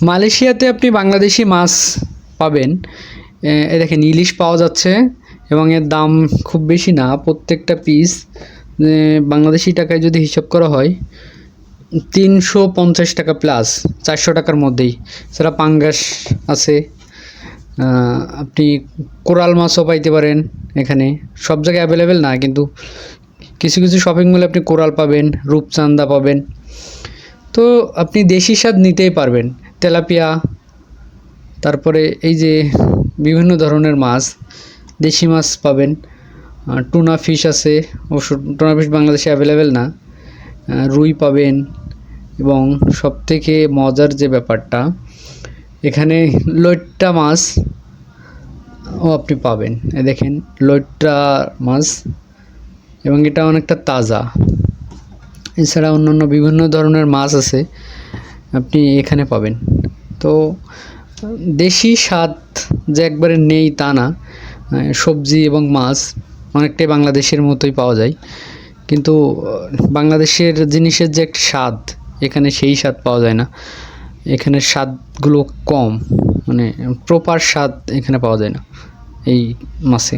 মালয়েশিয়াতে আপনি বাংলাদেশি মাছ পাবেন। এ দেখেন ইলিশ পাওয়া যাচ্ছে এবং এর দাম খুব বেশি না। প্রত্যেকটা পিস বাংলাদেশি টাকায় যদি হিসাব করা হয় 350 টাকা প্লাস, 400 টাকার মধ্যেই। সেটা পাঙ্গাস আছে, আপনি কোরাল মাছও পাইতে পারেন। এখানে সব জায়গায় অ্যাভেলেবেল না, কিন্তু কিছু কিছু শপিং মলে আপনি কোরাল পাবেন, রূপচাঁদা পাবেন। তো আপনি দেশি স্বাদ নিতেই পারবেন। তেলাপিয়া, তারপরে এই যে বিভিন্ন ধরনের মাছ, দেশি মাছ পাবেন। টুনা ফিশ আছে, অবশ্য টুনা ফিশ বাংলাদেশে অ্যাভেলেবেল না। রুই পাবেন এবং সবথেকে মজার যে ব্যাপারটা, এখানে লইট্টা মাছ ও আপনি পাবেন। দেখেন লইট্টা মাছ, এবং এটা অনেকটা তাজা। এছাড়া অন্যান্য বিভিন্ন ধরনের মাছ আছে, আপনি এখানে পাবেন। তো দেশি স্বাদ যে একবারে নেই তা না, সবজি এবং মাছ অনেকটাই বাংলাদেশের মতোই পাওয়া যায়, কিন্তু বাংলাদেশের জিনিসের যে একটা স্বাদ, এখানে সেই স্বাদ পাওয়া যায় না। এখানে স্বাদগুলো কম, মানে প্রপার স্বাদ এখানে পাওয়া যায় না এই মাছে।